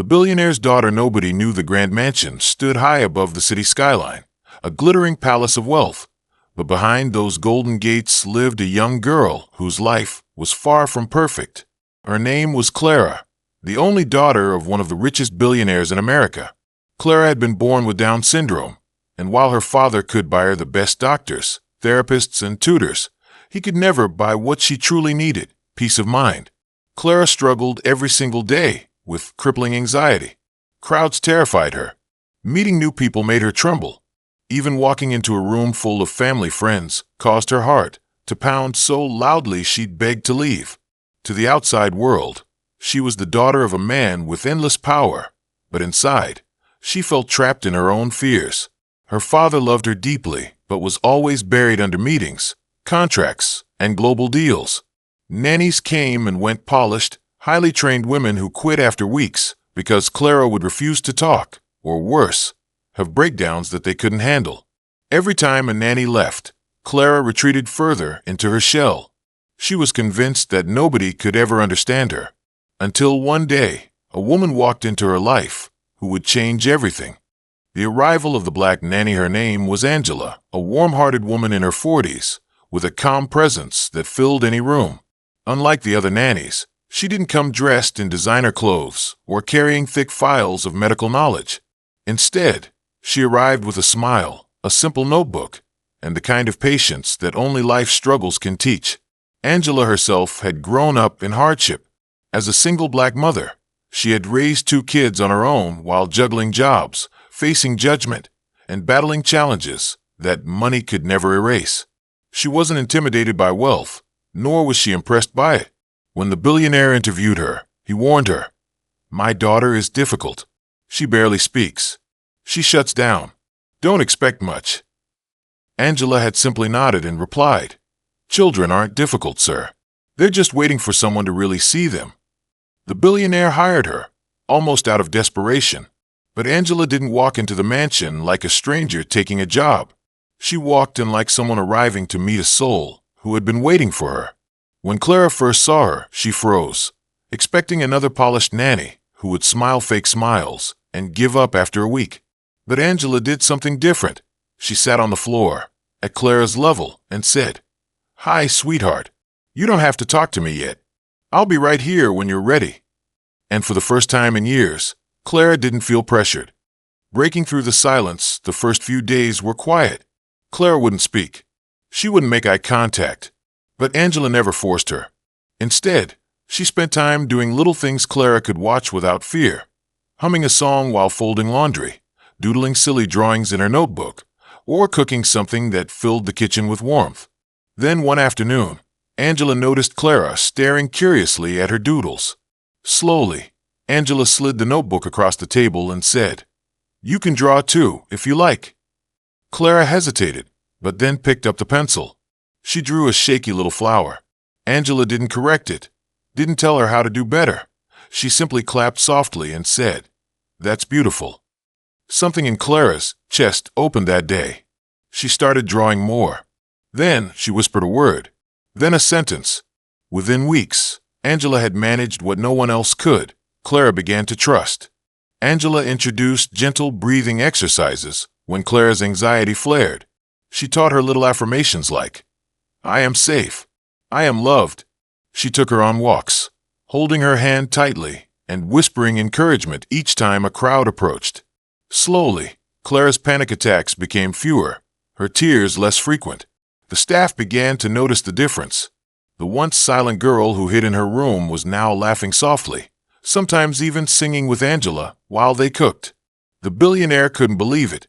The billionaire's daughter nobody knew the grand mansion stood high above the city skyline, a glittering palace of wealth. But behind those golden gates lived a young girl whose life was far from perfect. Her name was Clara, the only daughter of one of the richest billionaires in America. Clara had been born with Down syndrome, and while her father could buy her the best doctors, therapists, and tutors, he could never buy what she truly needed, peace of mind. Clara struggled every single day with crippling anxiety. Crowds terrified her. Meeting new people made her tremble. Even walking into a room full of family friends caused her heart to pound so loudly she'd beg to leave. To the outside world, she was the daughter of a man with endless power, but inside, she felt trapped in her own fears. Her father loved her deeply, but was always buried under meetings, contracts, and global deals. Nannies came and went, polished, highly trained women who quit after weeks because Clara would refuse to talk, or worse, have breakdowns that they couldn't handle. Every time a nanny left, Clara retreated further into her shell. She was convinced that nobody could ever understand her. Until one day, a woman walked into her life who would change everything. The arrival of the black nanny, her name was Angela, a warm-hearted woman in her 40s, with a calm presence that filled any room. Unlike the other nannies, she didn't come dressed in designer clothes or carrying thick files of medical knowledge. Instead, she arrived with a smile, a simple notebook, and the kind of patience that only life struggles can teach. Angela herself had grown up in hardship. As a single black mother, she had raised 2 kids on her own while juggling jobs, facing judgment, and battling challenges that money could never erase. She wasn't intimidated by wealth, nor was she impressed by it. When the billionaire interviewed her, he warned her, "My daughter is difficult. She barely speaks. She shuts down. Don't expect much." Angela had simply nodded and replied, "Children aren't difficult, sir. They're just waiting for someone to really see them." The billionaire hired her, almost out of desperation. But Angela didn't walk into the mansion like a stranger taking a job. She walked in like someone arriving to meet a soul who had been waiting for her. When Clara first saw her, she froze, expecting another polished nanny who would smile fake smiles and give up after a week. But Angela did something different. She sat on the floor, at Clara's level, and said, "Hi, sweetheart. You don't have to talk to me yet. I'll be right here when you're ready." And for the first time in years, Clara didn't feel pressured. Breaking through the silence, the first few days were quiet. Clara wouldn't speak. She wouldn't make eye contact. But Angela never forced her. Instead, she spent time doing little things Clara could watch without fear. Humming a song while folding laundry, doodling silly drawings in her notebook, or cooking something that filled the kitchen with warmth. Then one afternoon, Angela noticed Clara staring curiously at her doodles. Slowly, Angela slid the notebook across the table and said, "You can draw too, if you like." Clara hesitated, but then picked up the pencil. She drew a shaky little flower. Angela didn't correct it, didn't tell her how to do better. She simply clapped softly and said, "That's beautiful." Something in Clara's chest opened that day. She started drawing more. Then she whispered a word, then a sentence. Within weeks, Angela had managed what no one else could. Clara began to trust. Angela introduced gentle breathing exercises when Clara's anxiety flared. She taught her little affirmations like, "I am safe. I am loved." She took her on walks, holding her hand tightly and whispering encouragement each time a crowd approached. Slowly, Clara's panic attacks became fewer, her tears less frequent. The staff began to notice the difference. The once silent girl who hid in her room was now laughing softly, sometimes even singing with Angela while they cooked. The billionaire couldn't believe it.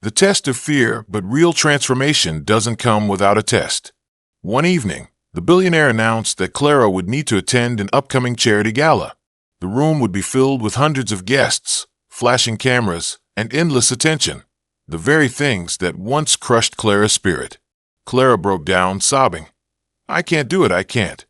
The test of fear, but real transformation doesn't come without a test. One evening, the billionaire announced that Clara would need to attend an upcoming charity gala. The room would be filled with hundreds of guests, flashing cameras, and endless attention, the very things that once crushed Clara's spirit. Clara broke down, sobbing, "I can't do it, I can't."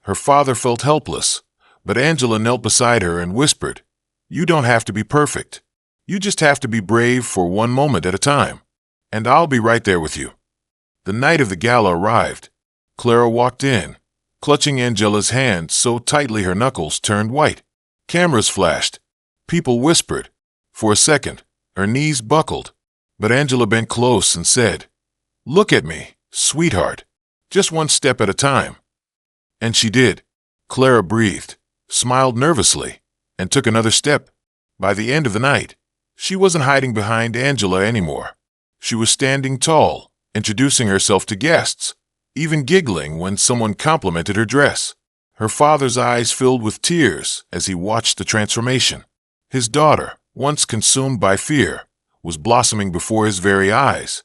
Her father felt helpless, but Angela knelt beside her and whispered, "You don't have to be perfect. You just have to be brave for one moment at a time. And I'll be right there with you." The night of the gala arrived. Clara walked in, clutching Angela's hand so tightly her knuckles turned white. Cameras flashed. People whispered. For a second, her knees buckled. But Angela bent close and said, "Look at me, sweetheart. Just one step at a time." And she did. Clara breathed, smiled nervously, and took another step. By the end of the night, she wasn't hiding behind Angela anymore. She was standing tall, introducing herself to guests, even giggling when someone complimented her dress. Her father's eyes filled with tears as he watched the transformation. His daughter, once consumed by fear, was blossoming before his very eyes.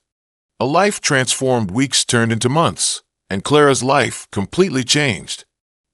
A life transformed weeks turned into months, and Clara's life completely changed.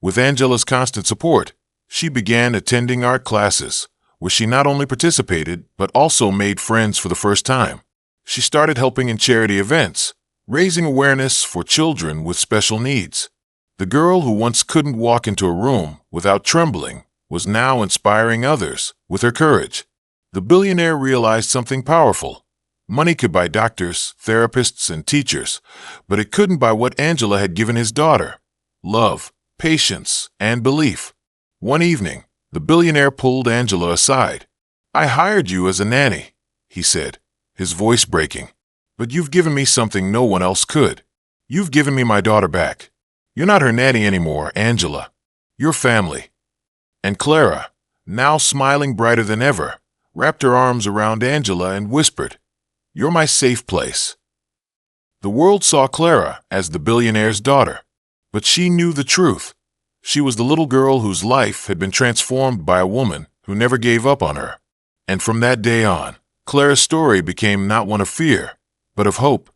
With Angela's constant support, she began attending art classes, where she not only participated but also made friends for the first time. She started helping in charity events, raising awareness for children with special needs. The girl who once couldn't walk into a room without trembling was now inspiring others with her courage. The billionaire realized something powerful. Money could buy doctors, therapists, and teachers, but it couldn't buy what Angela had given his daughter: love, patience, and belief. One evening, the billionaire pulled Angela aside. "I hired you as a nanny," he said, his voice breaking. "But you've given me something no one else could. You've given me my daughter back. You're not her nanny anymore, Angela. You're family." And Clara, now smiling brighter than ever, wrapped her arms around Angela and whispered, "You're my safe place." The world saw Clara as the billionaire's daughter, but she knew the truth. She was the little girl whose life had been transformed by a woman who never gave up on her. And from that day on, Clara's story became not one of fear, but of hope.